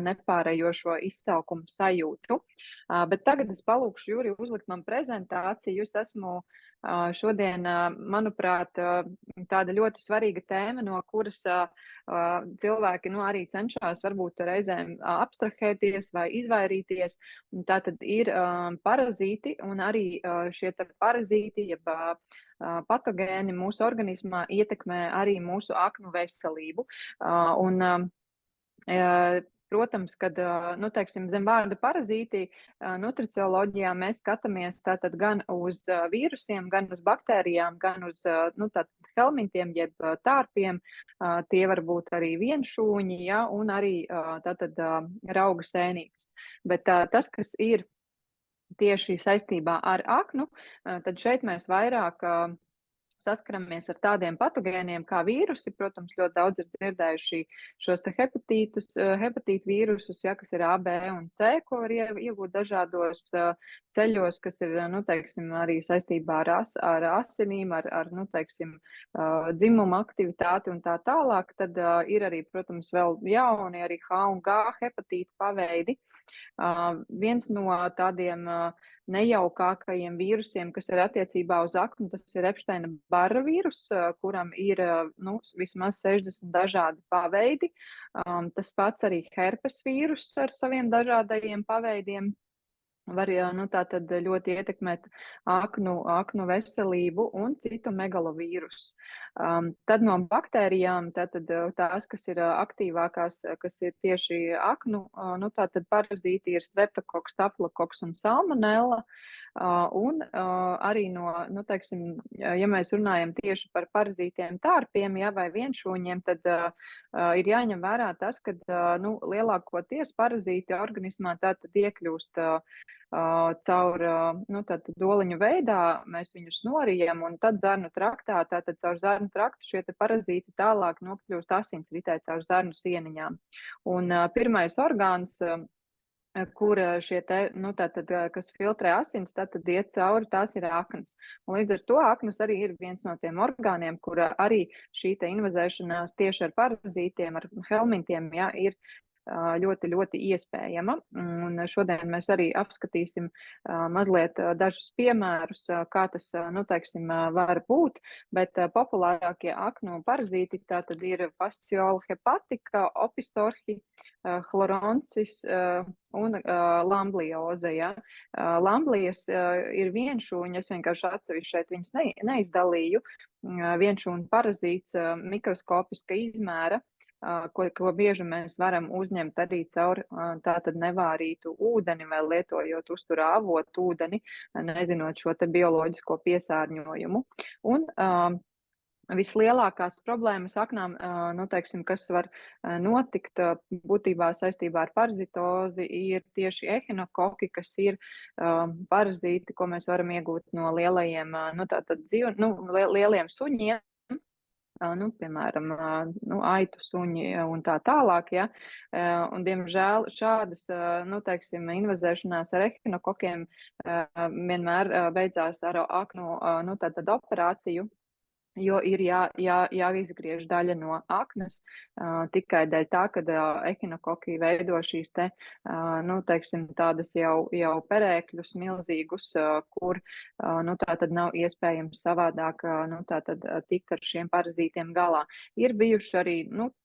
nepārējošo izsalkumu sajūtu. Bet tagad es palūkšu Juri uzlikt man prezentāciju. Es esmu šodien, manuprāt, tāda ļoti svarīga tēma, no kuras cilvēki arī cenšas varbūt reizēm abstrahēties vai izvairīties. Tātad ir parazīti un arī šie parazīti, jeb patogēni mūsu organismā ietekmē arī mūsu aknu veselību. Protams, kad, teiksim, zem vārda parazīti nutricioloģijā mēs skatāmies tātad gan uz vīrusiem, gan uz baktērijām, gan uz helmintiem, jeb tārpiem. Tie var būt arī vienšūņi, ja, un arī tātad rauga sēnītes. Bet tas, kas ir tieši saistībā ar aknu, tad šeit mēs vairāk saskaramies ar tādiem patogēniem kā vīrusi. Protams, ļoti daudz ir dzirdējuši šos te hepatītu vīrusus, ja, kas ir A, B un C, ko var iegūt dažādos ceļos, kas ir, teiksim, arī saistībā ar asinīm, ar dzimumu aktivitāti un tā tālāk. Tad ir arī, protams, vēl jauni arī H un G hepatītu paveidi. Viens no tādiem nejaukākajiem vīrusiem, kas ir attiecībā uz aknu, tas ir Epsteina Barra vīrus, kuram ir vismaz 60 dažādi paveidi. Tas pats arī herpes vīrus ar saviem dažādajiem paveidiem var tātad ļoti ietekmēt aknu veselību un citu megalovīrus. Tad no baktērijām, tātad tās, kas ir aktīvākās, kas ir tieši aknu, tātad parazīti ir streptokoks, staflokoks un salmonella. Un arī ja mēs runājam tieši par parazītiem tārpiem, ja, vai vienšūņiem, tad ir jāņem vērā tas, ka lielākoties parazīti organismā tātad iekļūst caur doliņu veidā, mēs viņus norijam, un tad zarnu traktā, tātad caur zarnu traktu šie te parazīti tālāk nokļūst asinsritē caur zarnu sieniņām. Un pirmais orgāns, kur šie te, kas filtrē asins, tātad iet cauri, tās ir aknas. Un līdz ar to aknas arī ir viens no tiem orgāniem, kur arī šī te invazēšanās tieši ar parazītiem, ar helmintiem, ja, ir ļoti, ļoti iespējama. Un šodien mēs arī apskatīsim mazliet dažus piemērus, kā tas, var būt, bet populārākie aknu parazīti tātad ir fasciola hepatika, opistorhi, chloroncis un lamblioze. Ja. Lamblijas ir vienšūņi, es vienkārši atsevišķi šeit viņus neizdalīju. Vienšūņu parazīts mikroskopiska izmēra, ko bieži mēs varam uzņemt arī caur tātad nevārītu ūdeni vai lietojot uzturā avotu ūdeni, nezinot šo te bioloģisko piesārņojumu. Un vislielākās problēmas aknām, kas var notikt būtībā saistībā ar parazitozi, ir tieši ehinokoki, kas ir parazīti, ko mēs varam iegūt no lielajiem, lieliem suņiem. Piemēram, aitu suņi un tā tālāk, ja. Un, diemžēl, šādas, invazēšanās ar ehinokokiem vienmēr beidzās ar aknu, operāciju, jo ir jāizgriež daļa no aknas tikai dēļ tā, ka ehinokoki veido šīs te, tādas jau perēkļus milzīgus, kur, tātad nav iespējams savādāk, tikt ar šiem parazītiem galā. Ir bijuši arī,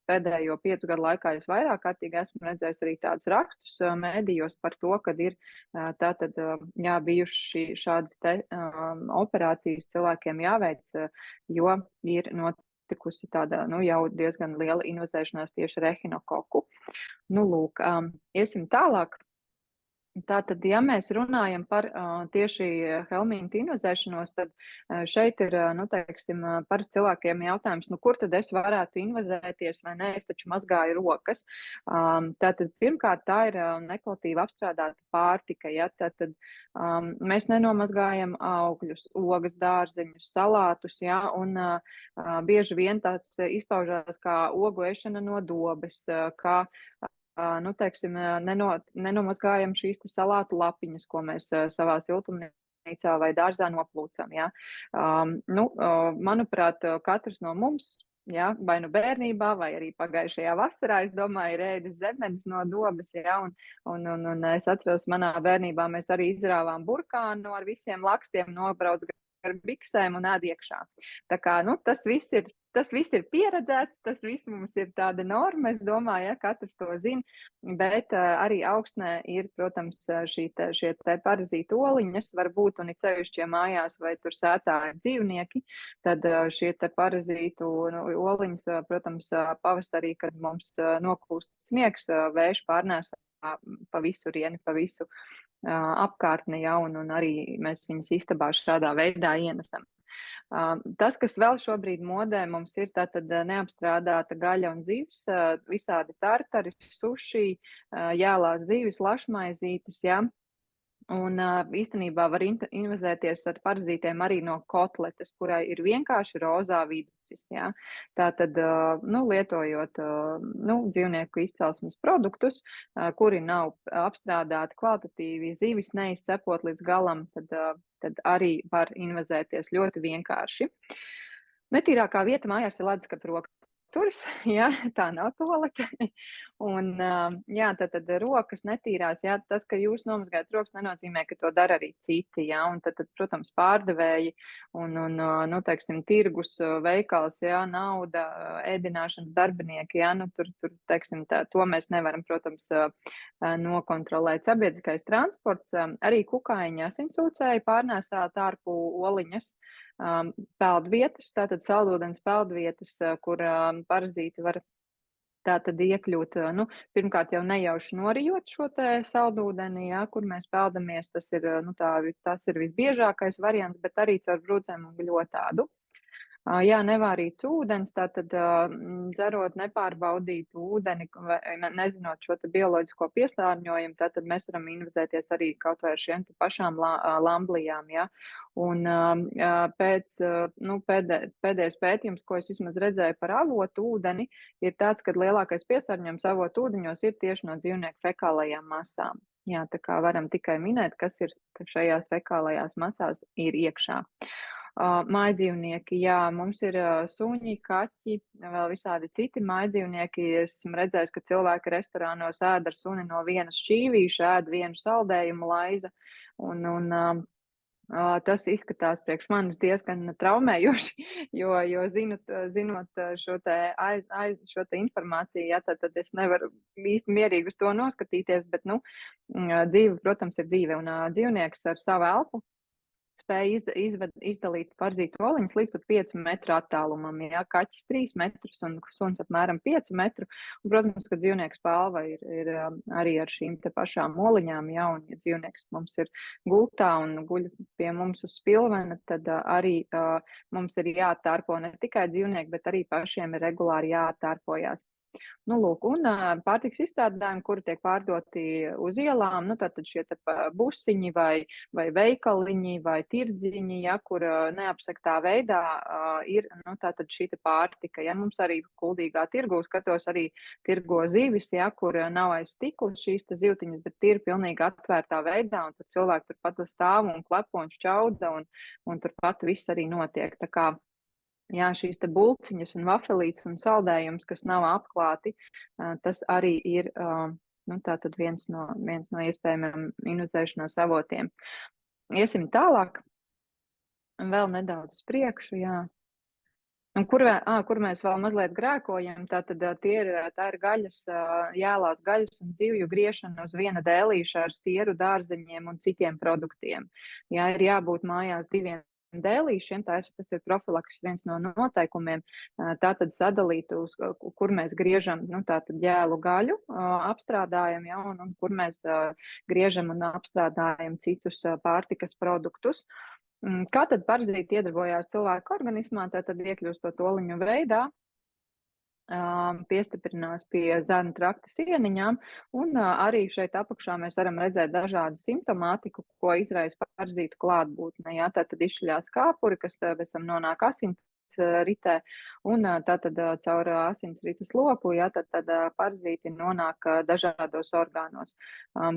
pēdējo 5 gadu laikā es vairāk kārtīgi esmu redzējis arī tādus rakstus mēdījos par to, kad ir tātad, bijuši šādas te operācijas cilvēkiem jāveic, jo ir notikusi tāda, jau diezgan liela invazēšanās tieši ar ehinokoku. Lūk, iesim tālāk. Tātad, ja mēs runājam par tieši helmintu invazēšanos, tad šeit ir, parasti cilvēkiem jautājums, kur tad es varētu invazēties vai nē, es taču mazgāju rokas. Tātad, pirmkārt, tā ir nekvalitīvi apstrādāta pārtika, ja, tātad mēs nenomazgājam augļus, ogas, dārzeņus, salātus, ja, un bieži vien tāds izpaužās kā ogu ešana no dobes, kā nenomazgājam šīs salātu lapiņas, ko mēs savā siltumnīcā vai dārzā noplūcam. Ja. Manuprāt, katrs no mums ja, vai nu bērnībā, vai arī pagājušajā vasarā, es domāju, ir ēdis zemenes no dobes, ja, un es atceros, manā bērnībā mēs arī izrāvām burkānu ar visiem lakstiem, nobrauc ar biksēm un ēd iekšā. Tā kā, nu, tas viss ir pieredzēts, tas viss mums ir tāda norma, es domāju, ja katrs to zina, bet arī augsnē ir, protams, šie te parazītu oliņas var būt, un ir cevišķi, ja mājās vai tur sētā ir dzīvnieki, tad šie te parazītu oliņas, protams, pavasarī, kad mums nokūst sniegs, vējš pārnēsā pa visurieni, pa visu apkārtni, ja, un arī mēs viņus istabā šādā veidā ienesam. Tas, kas vēl šobrīd modē, mums ir tātad neapstrādāta gaļa un zivs, visādi tartari, suši, jālās zivis, lašmaizītes, ja. Un īstenībā var investēties ar parazītiem arī no kotletes, kurai ir vienkārši rozā viducis. Ja? Tātad, nu, lietojot dzīvnieku izcelsmes produktus, kuri nav apstrādāti kvalitatīvi, zivis neizcepot līdz galam, tad arī var investēties ļoti vienkārši. Netīrākā vieta mājās ir leduskapa roka. Turis, jā, tā nav toalete. Un, jā, tad rokas netīrās, jā, tas, ka jūs nomazgājat rokas, nenozīmē, ka to dara arī citi, jā, un tad protams, pārdevēji un, nu, teiksim, tirgus, veikals, jā, nauda, ēdināšanas darbinieki, jā, nu, tur, teiksim, to mēs nevaram, protams, nokontrolēt. Sabiedriskais transports, arī kukaiņi asinsūcēji pārnēsā tārpu oliņas, peldvietas, tātad saldūdens peldvietas, kur parazīti var tātad iekļūt, nu, pirmkārt jau nejauši norijot šo te saldūdeni, jā, kur mēs peldamies, tas ir visbiežākais variants, bet arī caur brūcēm un gļotādu. Jā, nevārīts ūdens, tātad dzerot nepārbaudītu ūdeni, nezinot šo te bioloģisko piesārņojumu, tātad mēs varam investēties arī kaut vai ar šiem te pašām lamblijām, ja. Un pēdējais pētījums, ko es vismaz redzēju par avotu ūdeni, ir tāds, ka lielākais piesārņojums avotu ūdeņos ir tieši no dzīvnieku fekālajām masām. Jā, tā kā varam tikai minēt, kas ir šajās fekālajās masās ir iekšā. Mājdzīvnieki, jā, mums ir suņi, kaķi, vēl visādi citi mājdzīvnieki. Es esmu redzējis, ka cilvēki restorānos ēd ar suni no vienas šķīvīša, ēd vienu saldējumu laiza, un tas izskatās priekš manis diezgan traumējoši, jo zinot šo te informāciju, ja, tad es nevaru īsti mierīgi uz to noskatīties, bet, nu, dzīve, protams, ir dzīve, un dzīvnieks ar savu elpu spēja izdalīt parazītu oliņas līdz pat 5 metru attālumam, ja, kaķis 3 metrus un suns apmēram 5 metru. Un, protams, ka dzīvnieks palva ir arī ar šīm te pašām oliņām, ja, un ja dzīvnieks mums ir gultā un guļ pie mums uz spilvena, tad arī mums ir jātārpo ne tikai dzīvnieki, bet arī pašiem ir regulāri jātārpojās. Nu, lūk, un pārtiks izstrādājumi, kuri tiek pārdoti uz ielām, nu, tātad šie te busiņi vai veikaliņi vai tirdziņi, ja, kur neapsektā veidā ir, nu, tātad šī te pārtika, ja, mums arī kuldīgā tirgu skatos arī tirgo zivis, ja, kur nav aiz stikla šīs te zivtiņas, bet ir pilnīgi atvērtā veidā, un tur cilvēki turpat stāv un klepo un šķauda, un turpat viss arī notiek, tā kā. Jā, šīs te bulciņas un vafelītes un saldējums, kas nav apklāti, tas arī ir, nu, tātad viens no iespējamiem investēšanās avotiem. Iesim tālāk, vēl nedaudz uz priekšu, jā. Un kur mēs vēl mazliet grēkojam, tātad tā ir gaļas, jālās gaļas un zivju griešana uz viena dēlīša ar sieru, dārzeņiem un citiem produktiem. Jā, ir jābūt mājās 2 dēlīšiem, tas ir profilaks viens no noteikumiem, tātad sadalīt, kur mēs griežam, nu, tātad ģēlu gaļu apstrādājam, ja, un kur mēs griežam un apstrādājam citus pārtikas produktus. Kā tad parazīti iedarbojās cilvēku organismā, tātad iekļūstot oliņu veidā, piestiprinās pie zarnu trakta sieniņām, un arī šeit apakšā mēs varam redzēt dažādu simptomātiku, ko izraisa parazītu klātbūtne. Jā, tātad izšķiļās kāpuri, kas pēc tam nonāk ritē, un tātad caur asinsrites loku, jā, tad parazīti nonāk dažādos orgānos.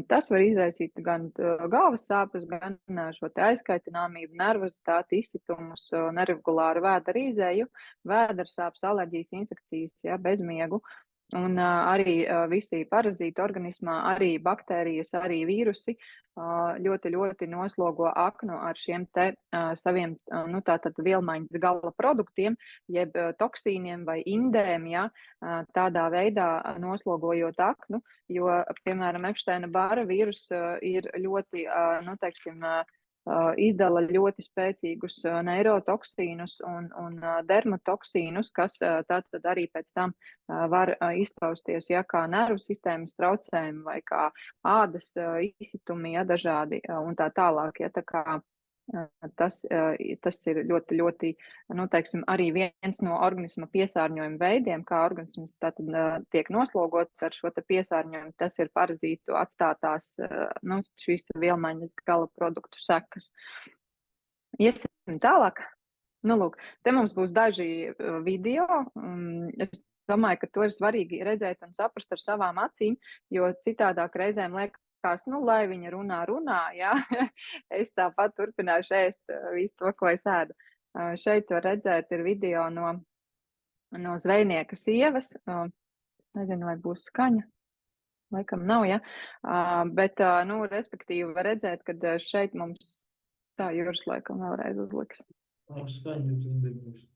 Tas var izraisīt gan galvas sāpes, gan šo te aizkaitināmību, nervozitāti, izsitumus, neregulāru vēdera izēju, vēdera sāpes, alerģijas, infekcijas, jā, bezmiegu. Un arī visi parazīti organismā, arī baktērijas, arī vīrusi ļoti, ļoti noslogo aknu ar šiem te saviem, nu tātad vielmaiņas gala produktiem, jeb toksīniem vai indēm, ja, tādā veidā noslogojot aknu, jo, piemēram, Epsteina Bara vīrus ir ļoti, nu teiksim, izdala ļoti spēcīgus neirotoksīnus un dermatoksīnus, kas tātad arī pēc tam var izpausties, ja, kā nervu sistēmas traucējumi vai kā ādas izsitumi, ja, dažādi un tā tālāk, ja, tā kā tas ir ļoti, ļoti, nu, teiksim, arī viens no organisma piesārņojuma veidiem, kā organisms tātad tiek noslogots ar šo te piesārņojumu, tas ir parazītu atstātās, nu, šīs te vielmaiņas gala produktu sekas. Iesim tālāk. Nu, lūk, te mums būs daži video. Es domāju, ka to ir svarīgi redzēt un saprast ar savām acīm, jo citādāk reizēm liekas, nu, lai viņa runā, jā, es tāpat turpināšu ēst visu to, ko es ēdu. Šeit var redzēt, ir video no zvejnieka sievas. Nezinu, vai būs skaņa. Laikam nav, ja. Bet, nu, respektīvi var redzēt, ka šeit mums tā Juris laikam vēlreiz uzliks. Skaņu tur nebūs.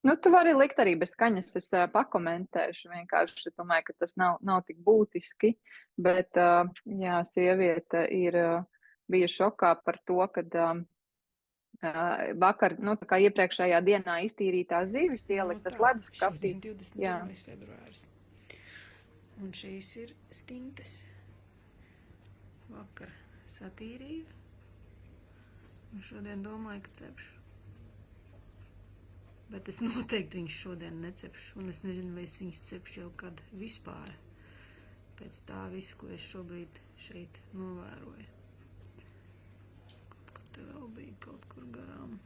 Nu, tu vari likt arī bez skaņas, es pakomentēšu, vienkārši domāju, ka tas nav tik būtiski, bet, jā, sieviete ir bija šokā par to, kad vakar, nu, tā kā iepriekšējā dienā iztīrītās zivis ieliktas leduskapī. Šodien 21. februāris. Un šīs ir stintes. Vakar satīrīju. Un šodien domāju, ka cepšu. Bet es noteikti viņus šodien necepšu, un es nezinu, vai es viņus cepšu jau kad vispār. Pēc tā viss, ko es šobrīd šeit novēroju. Kaut kur te vēl bija kaut kur garām.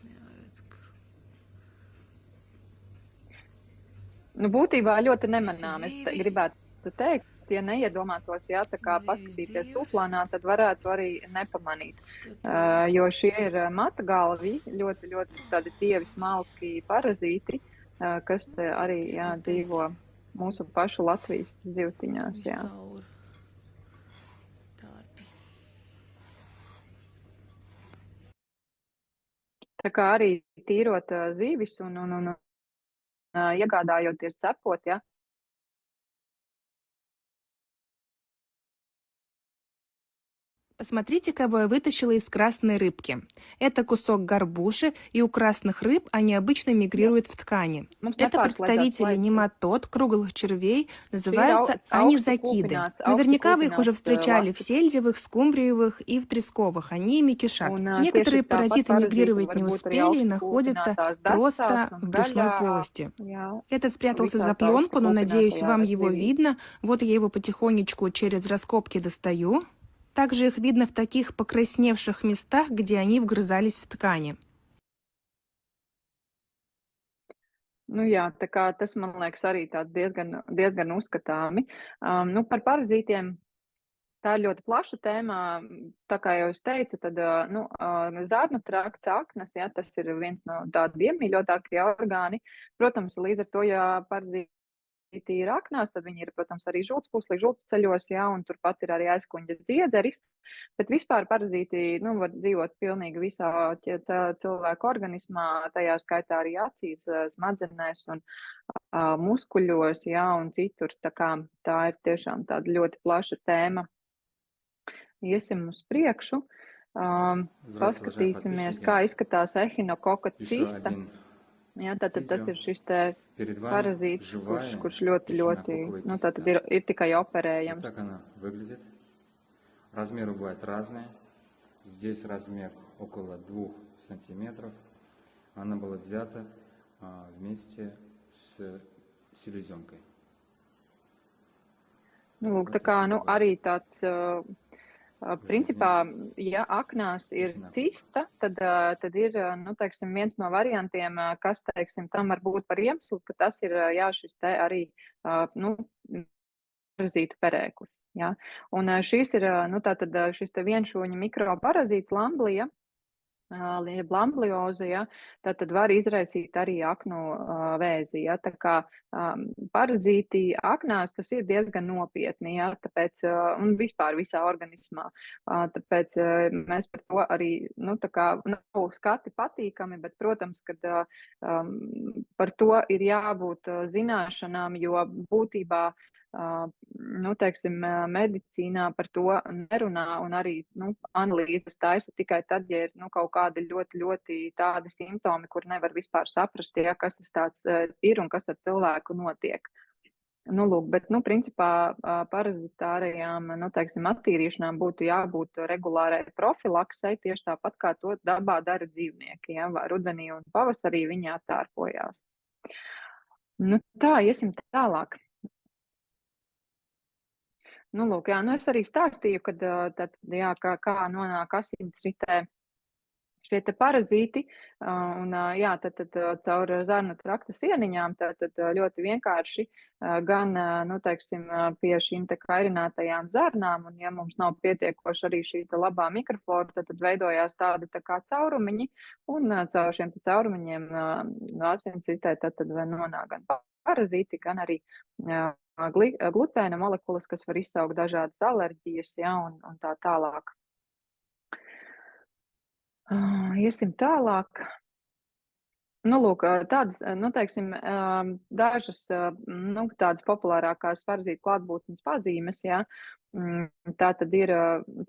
Jā, redz, kur. Nu, būtībā ļoti nemanām, es gribētu teikt, ja neiedomātos, jā, tā kā paskatīties tūplānā, tad varētu arī nepamanīt. Jo šie ir mata galvi, ļoti, ļoti tādi tievi smalki parazīti, kas arī, jā, dzīvo mūsu pašu Latvijas zivtiņās, jā. Tā kā arī tīrot zīvis un iegādājoties cepot, jā. Посмотрите, кого я вытащила из красной рыбки. Это кусок горбуши, и у красных рыб они обычно мигрируют в ткани. Это представители нематод, круглых червей, называются анизакиды. Наверняка вы их уже встречали в сельдевых, скумбриевых и в тресковых. Они ими кишат. Некоторые паразиты мигрировать не успели и находятся просто в брюшной полости. Этот спрятался за пленку, но, надеюсь, вам его видно. Вот я его потихонечку через раскопки достаю. Также их видно в таких покрасневших местах, где они вгрызались в ткани. Nu jā, tā kā tas, man liekas, arī tāds diezgan uzskatāmi. Nu, par parazītiem tā ir ļoti plaša tēma. Tā kā jau es teicu, tad, nu, zarnu trakts, aknas, jā, tas ir viens no tādiem iemīļotākajiem orgāni. Protams, līdz ar to, ja parazīti ir aknās, tad viņi ir, protams, arī žultspūslī, žultsceļos, jā, un turpat ir arī aizkuņģa dziedzeris, bet vispār parazīti, nu, var dzīvot pilnīgi visā cilvēku organismā, tajā skaitā arī acīs, smadzenēs un muskuļos, jā, un citur, tā kā tā ir tiešām tāda ļoti plaša tēma. Iesim uz priekšu, paskatīsimies, kā izskatās ehinokoka cista. Jā, tātad tas ir šis te parazīts, kurš ļoti, nu, tātad ir tikai operējams. Так она выглядит. Размеры бывают разные. Здесь размер около 2 сантиметров. Она была взята вместе с селезенкой. Nu, lūk, tā kā, nu, arī tāds Principā, ja aknās ir cista, tad ir, nu, teiksim, viens no variantiem, kas, teiksim, tam var būt par iemeslu, ka tas ir, jā, šis te arī, nu, parazītu perēklis, jā. Un šīs ir, nu, tātad šis te vienšūņa mikroparazīts lamblija, jeb lamblioze, ja, tad var izraisīt arī aknu vēzi, ja, tā kā parazīti aknās, tas ir diezgan nopietni, ja, tāpēc, un vispār visā organismā, tāpēc mēs par to arī, nu, tā kā, nav skati patīkami, bet, protams, kad par to ir jābūt zināšanām, jo būtībā nu, teiksim, medicīnā par to nerunā un arī, nu, analīzes taisa tikai tad, ja ir, nu, kaut kādi ļoti tādi simptomi, kur nevar vispār saprast, ja, kas tas tāds ir un kas ar cilvēku notiek. Nu, lūk, bet, nu, principā parazitārajām, nu, teiksim, attīrīšanām būtu jābūt regulārai profilaksei, tieši tāpat kā to dabā dara dzīvnieki, ja, rudenī un pavasarī viņi attārpojās. Nu, tā, iesim tālāk. Nu, lūk, jā, nu es arī stāstīju, kad, tad, jā, kā nonāk asinsritē šie te parazīti, un, jā, tad caur zarnu trakta sieniņām, tad ļoti vienkārši gan, nu, teiksim, pie šīm te kairinātajām zarnām, un ja mums nav pietiekoši arī šī te labā mikroflora, tad veidojās tādi tā kā caurumiņi, un caur šiem te caurumiņiem asinsritē tad nonāk gan parazīti, gan arī glutēna molekulas, kas var izsaukt dažādas alerģijas, ja, un tā tālāk. Iesim tālāk. Nu, lūk, tādas, nu, teiksim, dažas, nu, tādas populārākās parazītu klātbūtnes pazīmes, ja, tā tad ir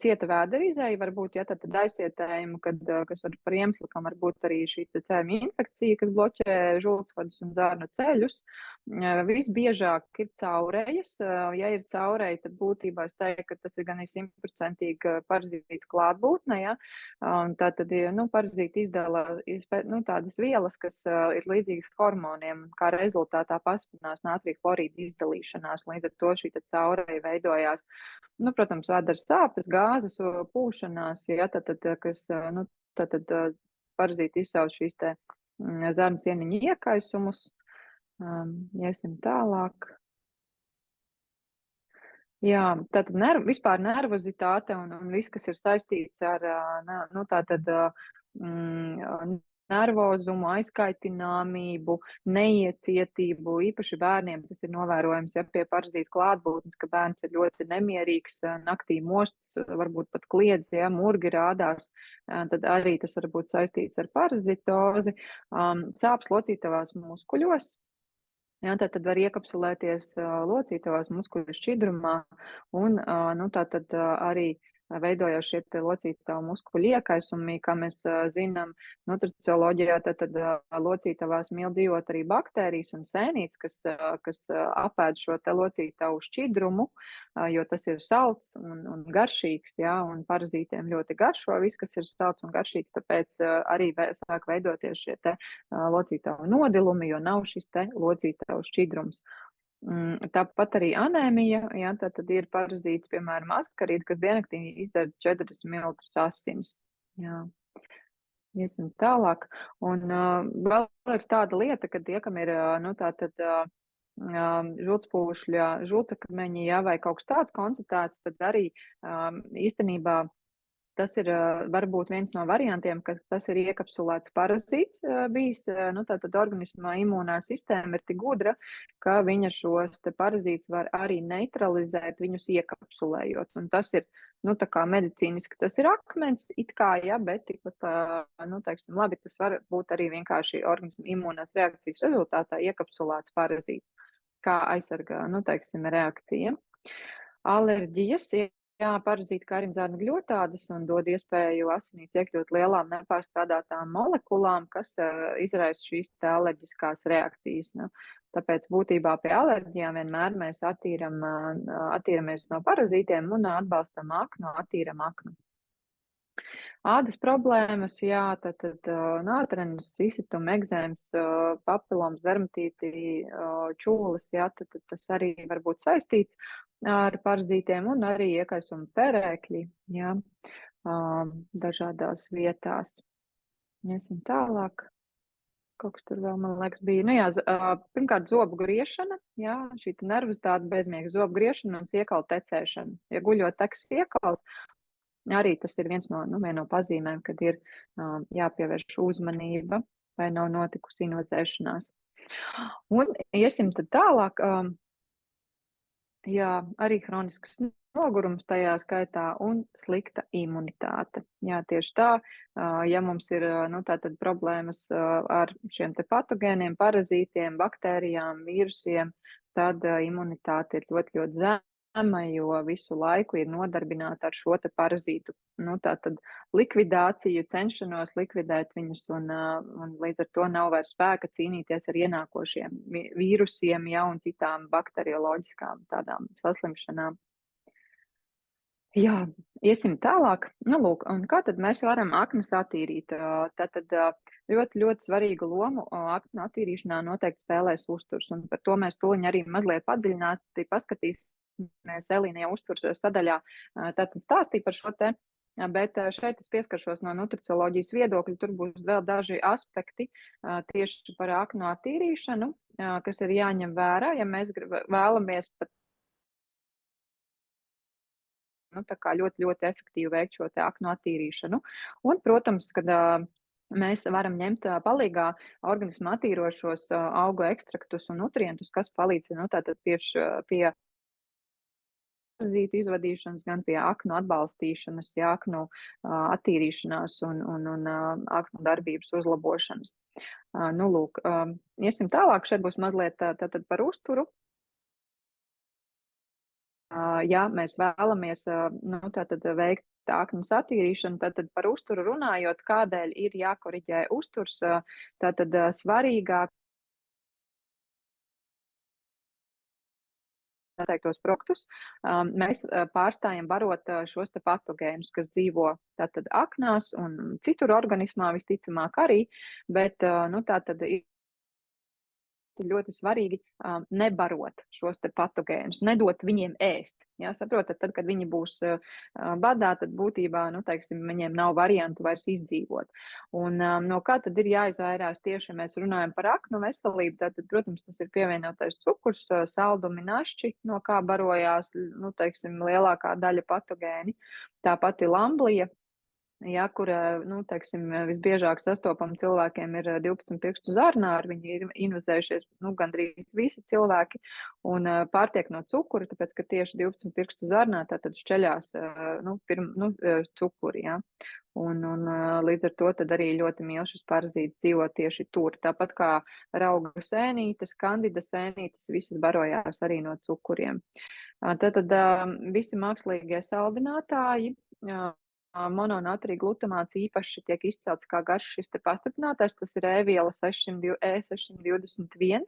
cieta vēderizēja, varbūt, ja, tad aizcietējumi, kas var par iemeslu, kam var būt arī šī cēmju infekcija, kas bloķē žultsvadus un zarnu ceļus. Visbiežāk ir caurejas. Ja ir caureja, tad būtībā es teiktu, ka tas ir gan 100% parazītu klātbūtne, ja. Tā tad, nu, parazīti izdala, nu, tādas vielas, kas ir līdzīgas hormoniem, un kā rezultātā pastiprinās natrija chlorīda izdalīšanās, līdz ar to šī caureja veidojās. Nu, protams, vēders sāpes, gāzes, pūšanās, ja, kas, nu, parazīti izsauc šīs te zarnu sieniņu iekaisumus. Iesim tālāk. Jā, tātad vispār nervozitāte un viss, kas ir saistīts ar, nu, tātad nervozumu, aizkaitināmību, neiecietību, īpaši bērniem tas ir novērojams, ja pie parazītu klātbūtnes, ka bērns ir ļoti nemierīgs, naktī mostas, varbūt pat kliedz, ja murgi rādās, tad arī tas var būt saistīts ar parazitozi, sāpes locītavās muskuļos. Jā, tad var iekapsulēties locītavās muskuļu šķidrumā un, nu, tātad arī veidojās šie te locītavu muskuļu iekaisumi, kā mēs zinām, nutricioloģijā, tad locītavās mīl dzīvot arī baktērijas un sēnītes, kas apēd šo te locītavu šķidrumu, jo tas ir salds un garšīgs, jā, un parazītiem ļoti garšo viss, kas ir salds un garšīgs, tāpēc arī sāk veidoties šie te locītavu nodilumi, jo nav šis te locītavu šķidrums. Tāpat arī anēmija, ja, tad ir parazīts, piemēram, askarīti, kas diennaktī izdara 40 ml asins. Jā. Iesim tālāk. Un vēl ir tāda lieta, ka tie, kam ir, nu, tātad žultspūšļa, žultakmeņi, ja, vai kaut kas tāds konstatēts, tad arī īstenībā tas ir varbūt viens no variantiem, ka tas ir iekapsulēts parazīts bijis, nu, tātad organisma imūnā sistēma ir tik gudra, ka viņa šos te parazītus var arī neutralizēt, viņus iekapsulējot. Un tas ir, nu, tā kā medicīniski tas ir akmens, it kā, ja, bet tikpat, nu, teiksim, labi, tas var būt arī vienkārši organisma imūnās reakcijas rezultātā iekapsulēts parazīts, kā aizsargā, nu, teiksim, reakcija. Alerģijas, jā, parazīti karina zarnu gļotādes un dod iespēju asinīs iekļūt lielām nepārstrādātām molekulām, kas izraisa šīs te alerģiskās reakcijas. Nu, tāpēc būtībā pie alerģijām vienmēr mēs attīramies no parazītiem un atbalstam aknu, attīram aknu. Ādas problēmas, jā, tad nātrenes, izsituma, egzēms, papilomas, dermatīti, čūlas, jā, tad tas arī var būt saistīts ar parazītiem un arī iekaisuma perēkļi, jā, dažādās vietās. Iesim tālāk. Kaut kas tur vēl, man liekas, bija. Nu jā, pirmkārt, zobu griešana, jā, šī nervozitāte, bezmiega zobu griešana un iekalu tecēšana. Ja guļot tekas iekals, arī tas ir viena no pazīmēm, kad ir jāpievērš uzmanība vai nav notikusi invazēšanās. Un iesim tad tālāk. Jā, arī hronisks nogurums tajā skaitā un slikta imunitāte. Jā, tieši tā, ja mums ir tātad problēmas ar šiem te patogēniem, parazītiem, baktērijām, vīrusiem, tad imunitāte ir ļoti, ļoti zema, jo visu laiku ir nodarbināta ar šo te parazītu, tātad likvidāciju, cenšanos likvidēt viņus un līdz ar to nav vairs spēka cīnīties ar ienākošiem vīrusiem, ja, un citām bakterioloģiskām tādām saslimšanām. Jā, iesim tālāk. Nu, lūk, un kā tad mēs varam aknas attīrīt? Tātad ļoti, ļoti svarīgu lomu aknu attīrīšanā noteikti spēlēs uzturs, un par to mēs tūliņ arī mazliet padziļināti paskatīsimies Elīna jau uzturs sadaļā. Tātad stāstīja par šo te, bet šeit es pieskaršos no nutricioloģijas viedokļa, tur būs vēl daži aspekti tieši par aknu attīrīšanu, kas ir jāņem vērā, ja mēs vēlamies pat tā kā ļoti, ļoti efektīvi veikt šo te aknu attīrīšanu. Un, protams, kad mēs varam ņemt palīgā organismu attīrošos augu ekstraktus un nutrientus, kas palīdz tātad tieši pie parazītu izvadīšanas, gan pie aknu atbalstīšanas, ja aknu attīrīšanās un aknu darbības uzlabošanas. Nu, lūk, iesim tālāk, šeit būs mazliet tātad par uzturu. Ja mēs vēlamies tātad veikt aknas attīrīšanu, tad par uzturu runājot, kādēļ ir jākoriģē uzturs, tātad svarīgāk noteiktos produktus, mēs pārstājam barot šos te patogēnus, kas dzīvo tātad aknās un citur organismā visticamāk arī, bet tātad ir ļoti svarīgi nebarot šos te patogēnus, nedot viņiem ēst. Jā, saprotat, tad, kad viņi būs badā, tad būtībā, teiksim, viņiem nav variantu vairs izdzīvot. Un no kā tad ir jāizvairās tieši, ja mēs runājam par aknu veselību, tad, protams, tas ir pievienotais cukurs, saldumi, našķi, no kā barojās, teiksim, lielākā daļa patogēni. Tāpat ir lamblija. Ja, kur, teiksim, visbiežāk sastopam cilvēkiem ir 12 pirkstu zarnāri, viņi ir invazējušies, gandrīz visi cilvēki, un pārtiek no cukura, tāpēc, ka tieši 12 pirkstu zarnā tātad šķeļās, cukuri, ja. Un līdz ar to tad arī ļoti milšas parazītes dzīvo tieši tur. Tāpat kā rauga sēnītes, kandida sēnītes, visas barojās arī no cukuriem. Tātad visi mākslīgie saldinātāji, mononatrija glutamāts īpaši tiek izcelts kā garš šis te pastiprinātais, tas ir E-viela E621,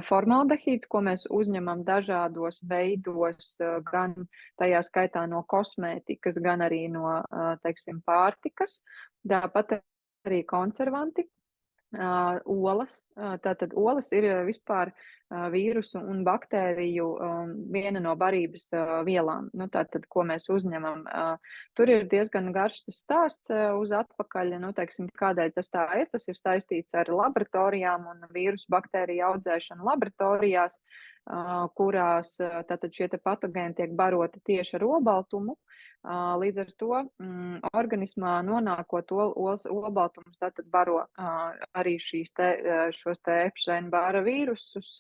formaldehīds, ko mēs uzņemam dažādos veidos, gan tajā skaitā no kosmētikas, gan arī no, teiksim, pārtikas, tāpat arī konservanti. Olas, tātad olas ir vispār vīrusu un baktēriju viena no barības vielām, tātad, ko mēs uzņemam. Tur ir diezgan garš tas stāsts uz atpakaļ, teiksim, kādēļ tas tā ir. Tas ir saistīts ar laboratorijām un vīrusu baktēriju audzēšanu laboratorijās, kurās tātad šie te patogēni tiek baroti tieši ar obaltumu. Līdz ar to organismā nonākot olbaltums, tātad baro arī šos te Epsteina-Barra vīrusus,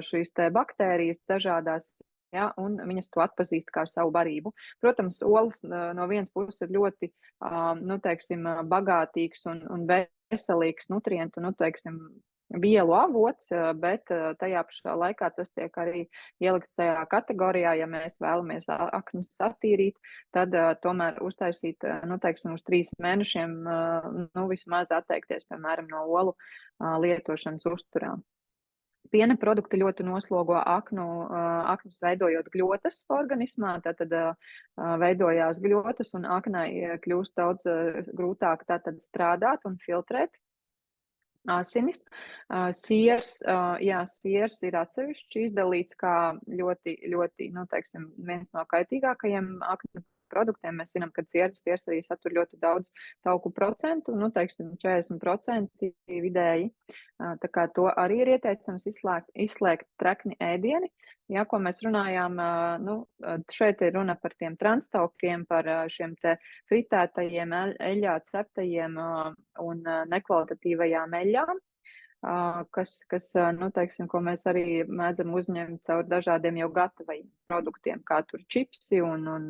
šīs te baktērijas dažādās, ja, un viņas to atpazīst kā savu barību. Protams, olas no vienas puses ir ļoti, teiksim, bagātīgs un veselīgs nutrientu, teiksim, vielu avots, bet tajā pašā laikā tas tiek arī ielikt tajā kategorijā, ja mēs vēlamies aknas attīrīt, tad tomēr uztaisīt, teiksim, uz 3 mēnešiem, vismaz atteikties, piemēram, no olu lietošanas uzturā. Piena produkti ļoti noslogo aknus veidojot gļotas organismā, tātad veidojās gļotas un aknai kļūst daudz grūtāk tātad strādāt un filtrēt asinis. Siers, siers ir atsevišķi izdalīts kā ļoti, ļoti, nu, teiksim, viens no kaitīgākajiem aknu produktiem. Mēs zinām, ka siers arī satur ļoti daudz tauku procentu, nu, teiksim, 40% vidēji. Tā kā to arī ir ieteicams izslēgt trekni ēdieni. Ja, ko mēs runājām, šeit ir runa par tiem transtaukiem, par šiem te fritētajiem, eļļā ceptajiem un nekvalitatīvajām eļļām, kas nu, teiksim, ko mēs arī mēdzam uzņemt caur dažādiem jau gatavajiem produktiem, kā tur čipsi un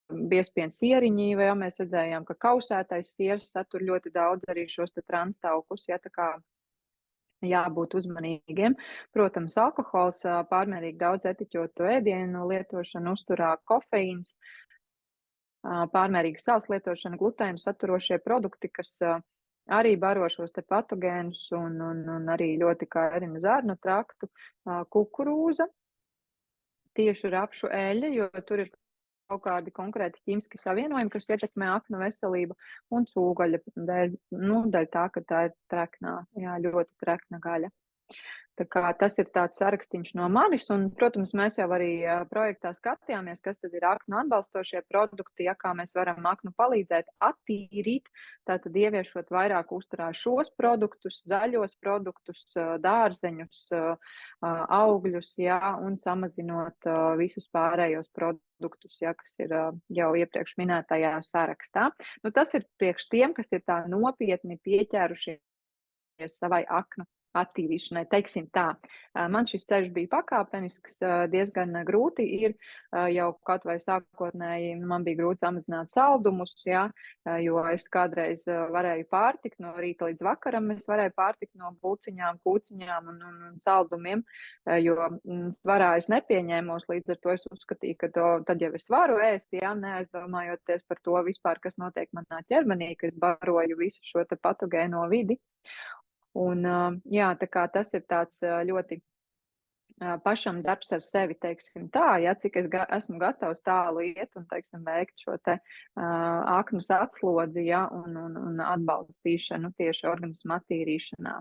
biezpiens sieriņi, vai jau mēs redzējām, ka kausētais siers satur ļoti daudz arī šos te transtaukus, ja, tā kā jābūt uzmanīgiem. Protams, alkohols, pārmērīgi daudz etiķotu ēdienu lietošana, uzturā kofeīns, pārmērīga sāls lietošana, glutēnu saturošie produkti, kas arī baro šos te patogēnus un arī ļoti kairina zarnu traktu, kukurūza, tieši rapšu eļļa, jo tur ir kaut kādi konkrēti ķīmiski savienojumi, kas ietekmē aknu veselību, un cūgaļa dēļ tā, ka tā ir treknā, jā, ļoti trekna gaļa. Tā kā tas ir tāds sarakstīns no manis, un, protams, mēs jau arī projektā skatījāmies, kas tad ir aknu atbalstošie produkti, ja kā mēs varam aknu palīdzēt attīrīt, tātad ieviešot vairāk uzturā šos produktus, zaļos produktus, dārzeņus, augļus, jā, un samazinot visus pārējos produktus, jā, kas ir jau iepriekš minētajā sarakstā. Nu, tas ir priekš tiem, kas ir tā nopietni pieķērušies savai aknu attīrīšanai, teiksim tā. Man šis ceļš bija pakāpenisks, diezgan grūti ir, jau kaut vai sākotnēji man bija grūti samazināt saldumus, ja, jo es kādreiz varēju pārtikt no rīta līdz vakaram, es varēju pārtikt no buciņām, kūciņām un saldumiem, jo svarā es nepieņēmos, līdz ar to es uzskatīju, ka tad jau es varu ēst, ja, neaizdomājoties par to vispār, kas notiek manā ķermenī, ka es baroju visu šo te patogēno vidi. Un, jā, tā kā tas ir tāds ļoti pašam darbs ar sevi, teiksim tā, ja, cik es esmu gatavs tālu iet un, teiksim, veikt šo te aknus atslodzi, ja, un atbalstīšanu tieši organismu attīrīšanā.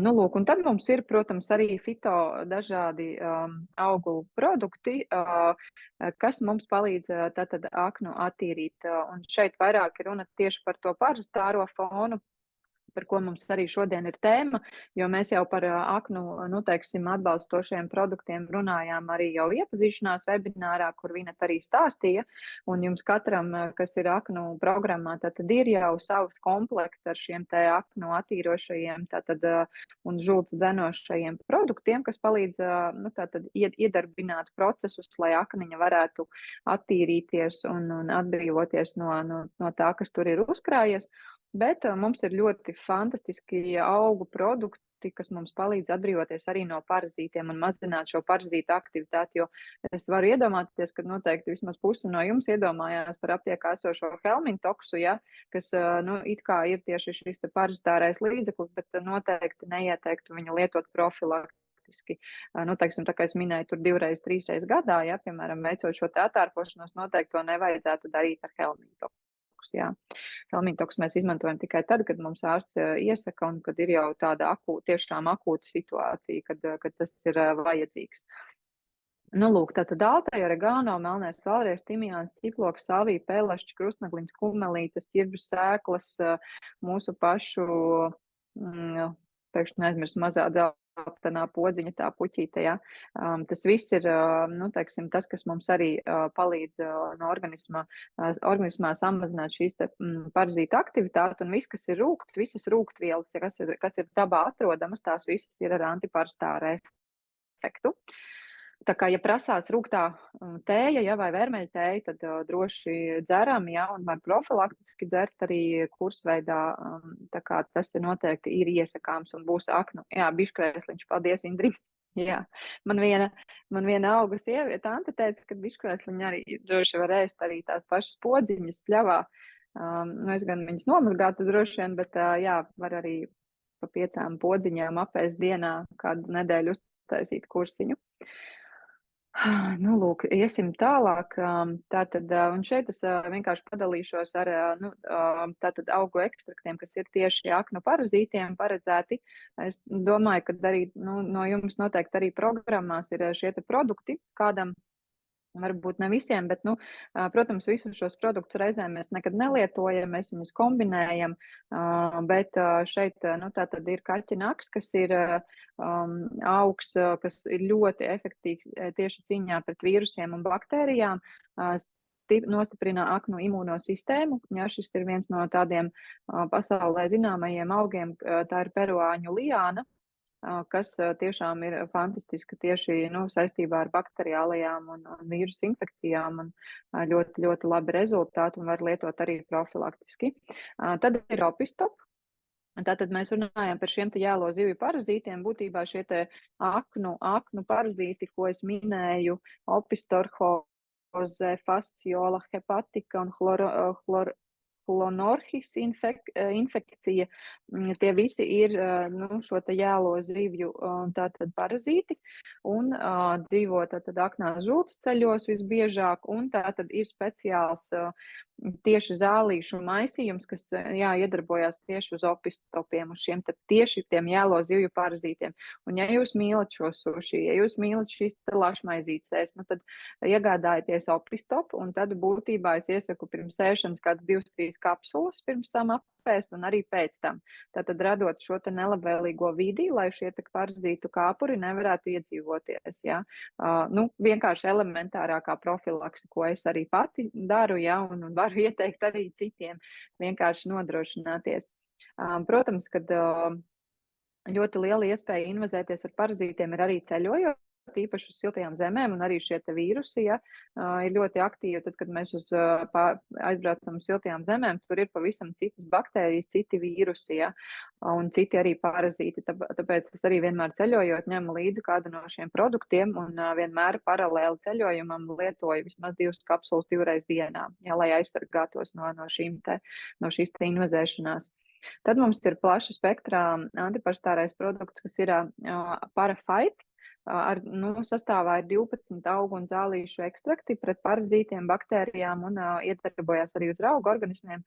Nu, lūk, un tad mums ir, protams, arī fito dažādi auguru produkti, kas mums palīdz tātad aknu attīrīt. Un šeit vairāk ir runa tieši par to parastāro fonu, par ko mums arī šodien ir tēma, jo mēs jau par aknu, nu, teiksim, atbalstošiem produktiem runājām arī jau iepazīšanās webinārā, kur Vineta arī stāstīja, un jums katram, kas ir aknu programmā, tātad ir jau savs komplekts ar šiem te aknu attīrošajiem, tātad un žults dzenošajiem produktiem, kas palīdz, nu, tātad iedarbināt procesus, lai akniņa varētu attīrīties un atbrīvoties no tā, kas tur ir uzkrājies. Bet mums ir ļoti fantastiski augu produkti, kas mums palīdz atbrīvoties arī no parazītiem un mazināt šo parazītu aktivitāti, jo es varu iedomāties, ka noteikti vismaz pusi no jums iedomājās par aptiekā esošo helmintoksu, ja, kas, nu, it kā ir tieši šis te parazitārais līdzeklis, bet noteikti neieteiktu viņu lietot profilaktiski. Nu, teiksim, tā kā es minēju, tur 2-3 gadā, ja, piemēram, veicot šo te atārpošanos, noteikti to nevajadzētu darīt ar helmintoksu. Jā. Helmintoks mēs izmantojam tikai tad, kad mums ārsts iesaka un kad ir jau tāda tiešām akūta situācija, kad tas ir vajadzīgs. Nu, lūk, tātad altai, oregano, melnais valries, timjāns, ķiploks, salvija, pēlašķi, krustnagliņas, kumelītes, ķirbju sēklas, mūsu pašu, pēkšņi aizmirst mazā dzeltenā podziņa, tā puķīte, ja. Tas viss ir, nu, teiksim, tas, kas mums arī palīdz no organismā samazināt šīs te parazīta aktivitāti, un viss, kas ir rūgts, visas rūgtvielas, ja, kas ir dabā atrodamas, tās visas ir ar antiparastāru efektu. Tā kā, ja prasās rūgtā tēja, ja, vai vermeļtēja, tad droši dzeram, ja, un var profilaktiski dzert arī kursveidā, tā kā tas ir noteikti ir iesakāms un būs aknu. Jā, biškrēsliņš, paldies, Indri. Jā, man viena auga sieviete, tante teica, ka biškrēsliņi arī droši var ēst arī tās pašas podziņas pļavā. Nu, es gan viņas nomazgātu droši vien, bet jā, var arī pa 5 podziņām apēst dienā kādu nedēļu uztaisīt kursiņu. Nu, lūk, iesim tālāk. Tātad, un šeit es vienkārši padalīšos ar tātad augu ekstraktiem, kas ir tieši aknu parazītiem paredzēti. Es domāju, ka arī no jums noteikti arī programmās ir šie te produkti kādam. Varbūt ne visiem, bet, protams, visus šos produktus reizēm mēs nekad nelietojam, mēs viņus kombinējam, bet šeit, tātad ir kaķinaks, kas ir augs, kas ir ļoti efektīvs tieši cīņā pret vīrusiem un baktērijām, nostiprina aknu imūnosistēmu. Ja, šis ir viens no tādiem pasaulē zināmajiem augiem, tā ir peruāņu liāna, kas tiešām ir fantastiska tieši saistībā ar bakteriālajām un vīrusu infekcijām un ļoti, ļoti labi rezultāti un var lietot arī profilaktiski. Tad ir opistop. Tātad mēs runājam par šiem te jēlo zivju parazītiem, būtībā šie te aknu parazīti, ko es minēju, opistorhoze, fasciola, hepatika un chlonorhis infekcija, tie visi ir šo te jēlo zivju tātad parazīti un dzīvo tātad aknās žultas ceļos visbiežāk un tātad ir speciāls tieši zālīšu maisījums, kas iedarbojas tieši uz opistopiem, uz šiem tieši tiem jēlo zivju parazītiem. Un ja jūs mīlat šo suši, ja jūs mīlat šīs lašmaizītes, tad iegādājieties opistopu un tad būtībā es iesaku pirms ēšanas kāds 2-3 kapsulas pirms tam apēst un arī pēc tam. Tātad radot šo te nelabvēlīgo vidi, lai šie te parazītu kāpuri nevarētu iedzīvoties. Ja? Vienkārši elementārākā profilakse, ko es arī pati daru, un varu ieteikt arī citiem vienkārši nodrošināties. Protams, kad ļoti liela iespēja invazēties ar parazītiem ir arī ceļojot, īpaši uz siltajām zemēm, un arī šie te vīrusi ir ļoti aktīvi. Tad, kad mēs aizbraucam uz siltajām zemēm, tur ir pavisam citas baktērijas, citi vīrusi, un citi arī parazīti. Tāpēc es arī vienmēr ceļojot ņemu līdzi kādu no šiem produktiem, un vienmēr paralēli ceļojumam lietoju vismaz 2 kapsulas 2 reizes dienā, lai aizsargātos no šīs te invazēšanās. Tad mums ir plaša spektrā antiparastārais produkts, kas ir Parafait. Sastāvā ir 12 augu un zālīšu ekstrakti pret parazītiem, baktērijām un iedarbojas arī uz raugu organismiem,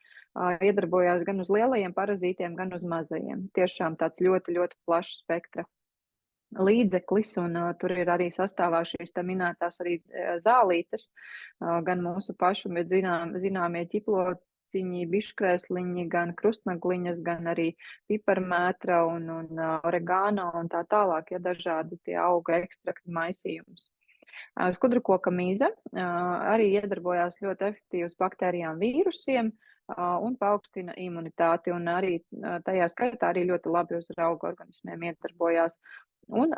iedarbojas gan uz lielajiem parazītiem, gan uz mazajiem. Tiešām tāds ļoti, ļoti plašs spektra līdzeklis, un tur ir arī sastāvā šīs minētās arī zālītes, gan mūsu pašu zināmie ķiplociņi, biškrēsliņi, gan krustnagliņas, gan arī piparmētra un oregāno un tā tālāk, dažādi tie auga ekstrakti maisījums. Skudrukoka mīze arī iedarbojās ļoti efektīvi uz baktērijām, vīrusiem un paaugstina imunitāti, un arī tajā skaitā arī ļoti labi uz rauga organismiem iedarbojās. Un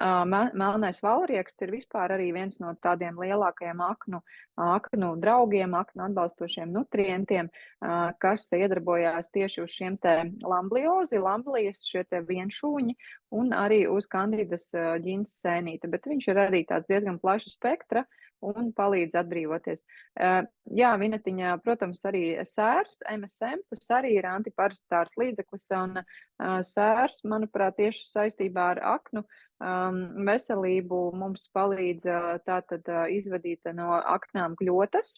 melnais valrieksts ir vispār arī viens no tādiem lielākajiem aknu draugiem, aknu atbalstošiem nutrientiem, kas iedarbojās tieši uz šiem te lambliozi, lamblijas, šie te vienšūņi un arī uz kandidas ģintas sēnīte, bet viņš ir arī tāds diezgan plaša spektra un palīdz atbrīvoties. Vinetiņā, protams, arī sērs, MSM, tas arī ir antiparasitārs līdzeklis, un sērs, manuprāt, tieši saistībā ar aknu veselību mums palīdz tātad izvadīt no aknām kļotas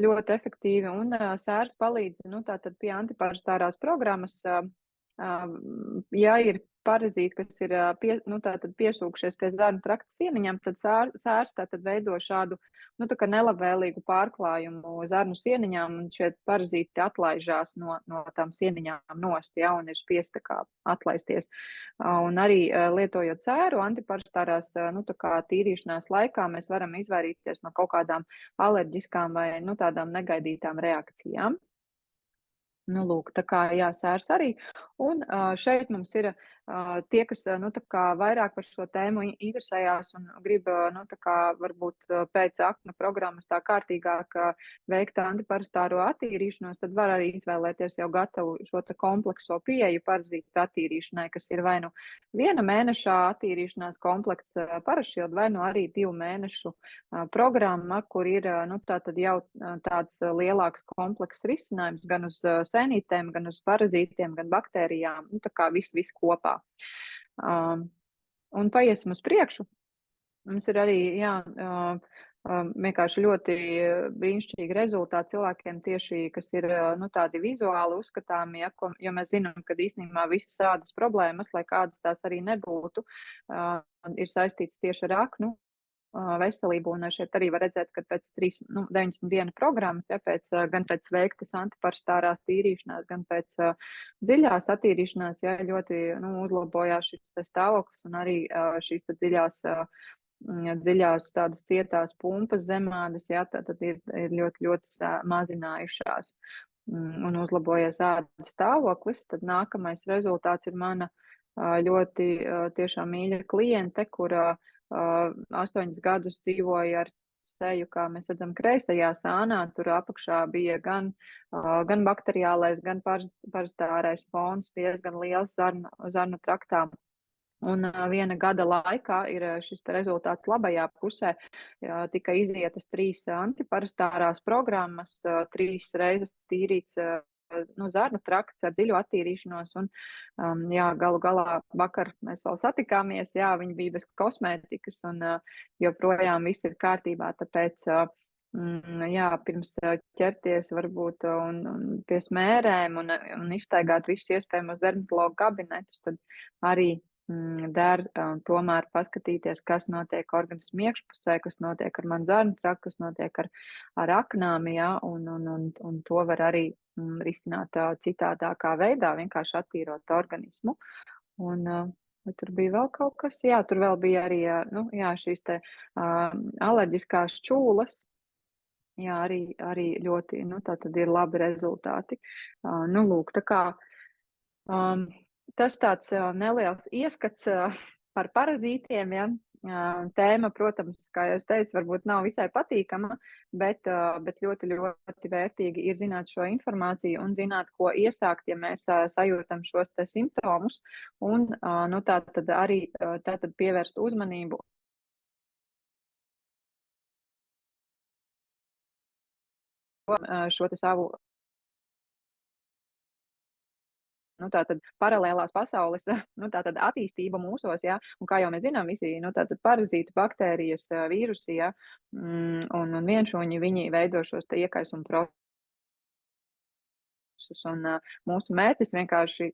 ļoti efektīvi, un sērs palīdz tātad pie antiparasitārās programmas, ja ir parazīti, kas ir piesūkšies pie zarnu trakta sieniņām, tad sērs tātad veido šādu nelabvēlīgu pārklājumu zarnu sieniņām, un šie parazīti atlaižās no tām sieniņām nost, un ir spiest atlaisties. Un arī lietojot sēru antiparasitārās tīrīšanās laikā, mēs varam izvairīties no kaut kādām alerģiskām vai tādām negaidītām reakcijām. Lūk, tā kā sērs arī. Un šeit mums ir tie, kas vairāk par šo tēmu interesējās un grib varbūt pēc akna programmas tā kārtīgāk veikt antiparastāro attīrīšanos, tad var arī izvēlēties jau gatavu šo komplekso pieeju parazītu attīrīšanai, kas ir vai nu 1 mēneša attīrīšanās komplekts Parašildu, vai nu arī 2 mēnešu programma, kur ir tātad jau tāds lielāks komplekss risinājums gan uz sēnītēm, gan uz parazītiem, gan baktērijām, tā kā viss kopā. Un paiesim uz priekšu. Mums ir arī, vienkārši ļoti brīnišķīgi rezultāti cilvēkiem tieši, kas ir tādi vizuāli uzskatāmi, jo mēs zinām, ka īstenībā visas ādas problēmas, lai kādas tās arī nebūtu, ir saistītas tieši ar aknu veselību, un šeit arī var redzēt, ka pēc 90 dienu programmas, gan pēc veiktas antiparastārās tīrīšanās, gan pēc dziļās attīrīšanās, ļoti uzlabojās šis stāvoklis, un arī šīs dziļās tādas cietās pumpas zemādas, tad ir ļoti, ļoti mazinājušās un uzlabojies ādas stāvoklis. Tad nākamais rezultāts ir mana ļoti tiešām mīļa kliente, kura 8 gadus dzīvoja ar seju, kā mēs redzam, kreisajā sānā. Tur apakšā bija gan bakteriālais, gan parastārais fons, diezgan liels zarnu traktā. Un 1 gada laikā ir šis rezultāts labajā pusē. Tika izietas 3 antiparastārās programmas, 3 reizes tīrīts zarnu trakts ar dziļu attīrīšanos, un galu galā vakar mēs vēl satikāmies, viņi bija bez kosmētikas, un joprojām viss ir kārtībā, tāpēc pirms ķerties varbūt un pie smērēm un izstaigāt visus iespējamos dermatologu kabinetus, tad arī der tomēr paskatīties, kas notiek organismu iekšpusē, kas notiek ar manu zarnu traktu, kas notiek ar aknām, un to var arī risināt citādākā veidā, vienkārši attīrot organismu. Un tur bija vēl kaut kas, tur vēl bija arī šīs te alerģiskās čūlas, arī ļoti, tā tad ir labi rezultāti. Lūk, tā kā tas tāds neliels ieskats par parazītiem, Tēma, protams, kā jau es teicu, varbūt nav visai patīkama, bet ļoti, ļoti vērtīgi ir zināt šo informāciju un zināt, ko iesākt, ja mēs sajūtam šos te simptomus, un tātad arī pievērst uzmanību šo te savu tātad paralēlās pasaules, tātad attīstība mūsos, un kā jau mēs zinām, visi, tātad parazīti, baktērijas, vīrusi, un vienšūņi, viņi veido šos te iekaisumu procesus, un mūsu mērķis vienkārši,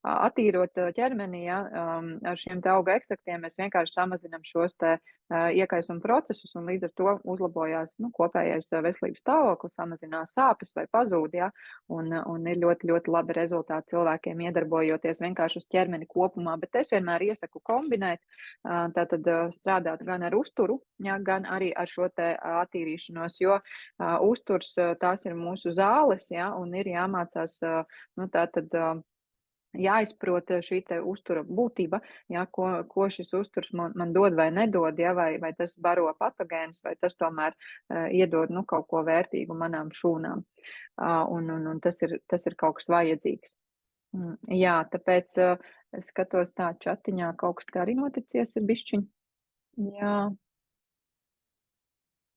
attīrot ķermenī, ar šiem te auga ekstraktiem, mēs vienkārši samazinām šos te iekaisumu procesus, un līdz ar to uzlabojās kopējais veselības stāvoklis, samazinās sāpes vai pazūd, un ir ļoti, ļoti labi rezultāti cilvēkiem iedarbojoties vienkārši uz ķermeni kopumā, bet es vienmēr iesaku kombinēt, tātad strādāt gan ar uzturu, gan arī ar šo te attīrīšanos, jo uzturs tās ir mūsu zāles, un ir jāmācās, jāizprot šī te uztura būtība, ko šis uzturs man dod vai nedod, vai tas baro patogēnus, vai tas tomēr iedod kaut ko vērtīgu manām šūnām. Un tas ir kaut kas vajadzīgs. Tāpēc es skatos tā čatiņā, kaut kas te arī noticies ir bišķiņ.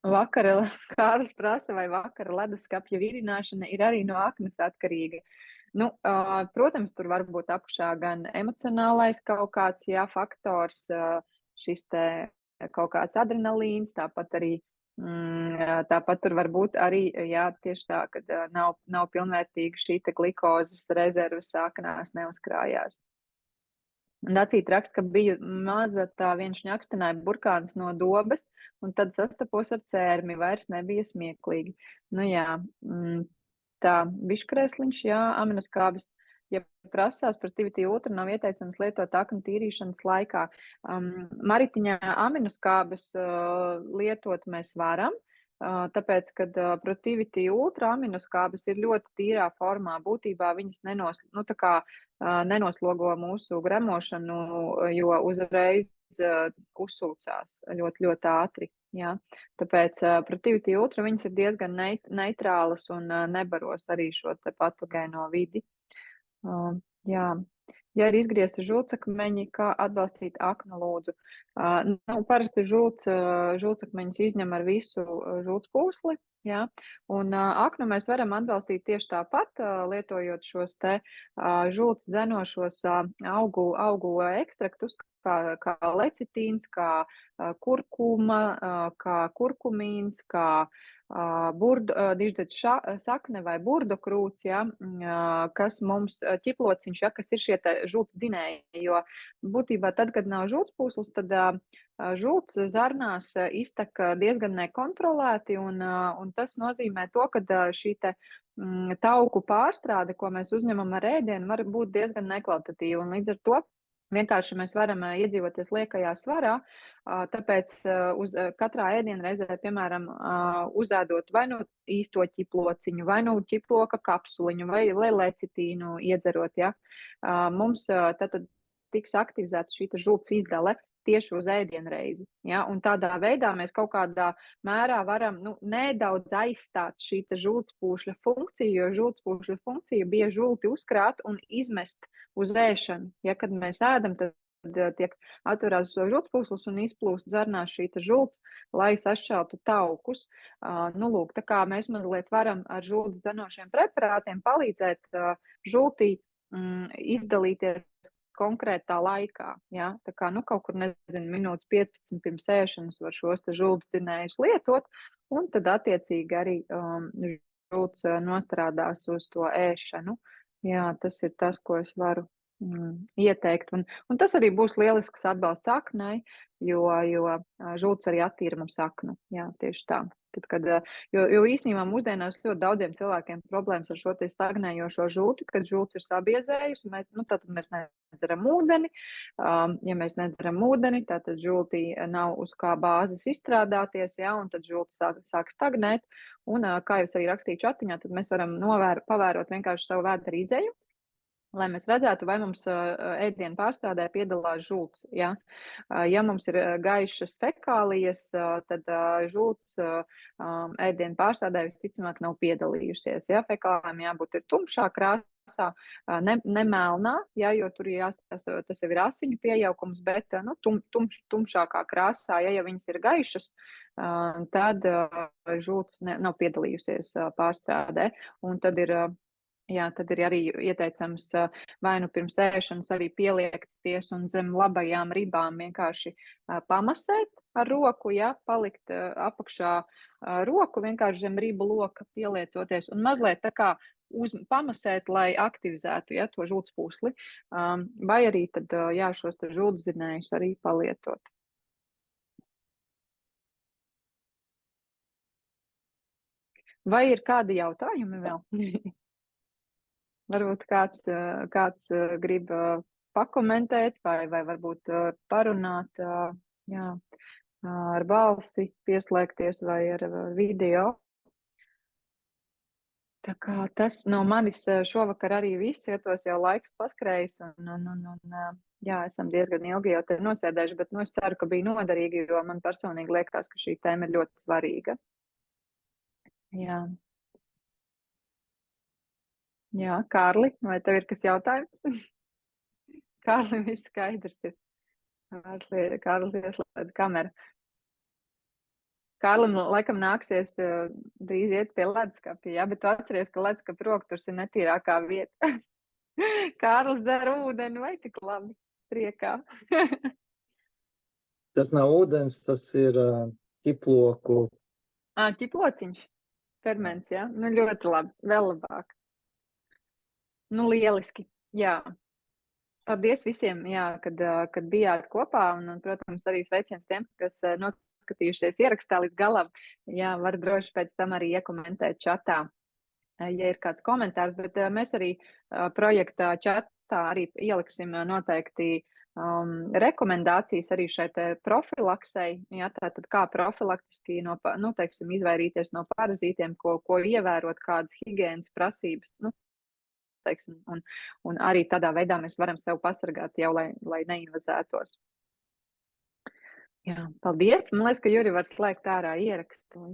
Vakara, Kārlis prasa, vai vakara leduskapja virināšana ir arī no aknas atkarīga. Protams, tur var būt apakšā gan emocionālais kaut kāds, faktors, šis te kaut kāds adrenalīns, tāpat tur var būt arī, tieši tā, kad nav pilnvērtīga šī te glikozes rezerves aknās neuzkrājās. Un acīt raksta, ka bija maza viens šņakstināja burkāns no dobes, un tad sastapos ar cērmi, vairs nebija smieklīgi. Tā, biškrēsliņš, aminoskābes, ja prasās par Activity Ultra, nav ieteicams lietot aknu tīrīšanas laikā. Maritiņā aminoskābes lietot mēs varam, tāpēc, kad Activity Ultra aminoskābes ir ļoti tīrā formā, būtībā viņas nenoslogo mūsu gremošanu, jo uzreiz uzsūcās ļoti, ļoti ātri. Jā. Tāpēc Protivity Ultra viņas ir diezgan neitrālas un nebaros arī šo te patogēno vidi. Jā. Ja ir izgriezti žultsakmeņi, kā atbalstīt aknu lūdzu? Parasti žultsakmeņus izņem ar visu žultspūsli, jā, un aknu mēs varam atbalstīt tieši tāpat, lietojot šos te žults dzenošos augu ekstraktus, kā lecitīns, kā kurkuma, kā kurkumīns, kā diždets sakne vai burdo krūts, ja, kas mums ķiplociņš, ja, kas ir šie žults dzinēji, jo būtībā tad, kad nav žultspūsls, tad žults zarnās iztek diezgan nekontrolēti, un tas nozīmē to, ka šī te tauku pārstrāde, ko mēs uzņemam ar ēdienu, var būt diezgan nekvalitatīva, un līdz ar to vienkārši mēs varam iedzīvoties liekajā svarā, tāpēc uz katrā ēdienreizē, piemēram, uzēdot vai nu īsto ķiplociņu, vai nu ķiploka kapsuliņu, vai lecitīnu iedzerot, ja, mums tad tiks aktivizēta šī žults izdale tieši uz ēdienreizi. Ja? Un tādā veidā mēs kaut kādā mērā varam nedaudz aizstāt šī žultspūšļa funkciju, jo žultspūšļa funkcija bija žulti uzkrāt un izmest uz ēšanu. Ja, kad mēs ēdam, tad tiek atverās žultspūslis un izplūst zarnās šī žults, lai sašķeltu taukus. Lūk, tā kā mēs mazliet varam ar žults dzenošiem preparātiem palīdzēt žultī izdalīties konkrētā laikā, ja? Tā kā, kaut kur, nezinu, minūtes 15 pirms ēšanas var šos žults dzinējus lietot, un tad attiecīgi arī žults nostrādās uz to ēšanu. Jā, tas ir tas, ko es varu ieteikt, un tas arī būs lielisks atbalsts aknai, jo žults arī attīra mums aknu, jā, tieši tā. Jo īstenībā mūsdienās ļoti daudziem cilvēkiem problēmas ar šo te stagnējošo žulti, kad žults ir sabiezējusi, tad mēs nedzeram ūdeni. Ja mēs nedzeram ūdeni, tad žultī nav uz kā bāzes izstrādāties, ja, un tad žults sāk stagnēt. Un, kā jau es arī rakstīju čatiņā, tad mēs varam pavērot vienkārši savu vēdera izeju, lai mēs redzētu, vai mums ēdienu pārstrādē piedalās žults. Ja, ja mums ir gaišas fekālijas, tad žults ēdienu pārstrādē visticamāk nav piedalījusies. Ja, fekālijām jābūt ir tumšā krāsā, ne melnā, ja, jo tur tas jau ir asiņu piejaukums, bet tumšākā krāsā, ja viņas ir gaišas, tad žults nav piedalījusies pārstrādē. Un tad ir arī ieteicams vai nu pirms ēšanas arī pieliekties un zem labajām ribām vienkārši pamasēt ar roku, ja, palikt apakšā roku, vienkārši zem ribu loka pieliecoties un mazliet tā kā pamasēt, lai aktivizētu, ja, to žultspūsli, vai arī tad, jā, šos žultdzinējus arī palietot. Vai ir kādi jautājumi vēl? Varbūt kāds grib pakomentēt vai varbūt parunāt, jā, ar balsi pieslēgties vai ar video. Tā kā tas no manis šovakar arī viss, ietos jau laiks paskrējis un jā, esam diezgan ilgi jau te nosēdējuši, bet es ceru, ka bija noderīgi, jo man personīgi liekas, ka šī tēma ir ļoti svarīga. Jā. Jā, Kārli, vai tev ir kas jautājums? Kārli, viss skaidrs ir. Kārlis ieslēdz kameru. Kārlim, laikam, nāksies drīz iet pie leduskapja, jā, bet tu atceries, ka leduskapja rokturs ir netīrākā vieta. Kārlis dzer ūdeni, vai cik labi, priekā. Tas nav ūdens, tas ir ķiploku. Ķiplociņš, ferments, jā? Ļoti labi, vēl labāk. Lieliski, jā. Paldies visiem, jā, kad bijāt kopā, un, protams, arī sveiciens tiem, kas noskatījušies ierakstā līdz galam. Jā, var droši pēc tam arī iekomentēt čatā, ja ir kāds komentārs, bet mēs arī projektā čatā arī ieliksim noteikti rekomendācijas arī šai te profilaksei, jā, tātad kā profilaktiski izvairīties no parazītiem, ko ievērot, kādas higienas prasības, teiksim, un arī tādā veidā mēs varam sev pasargāt jau, lai neinvazētos. Jā, paldies. Man liekas, ka Juri var slēgt ārā ierakstu.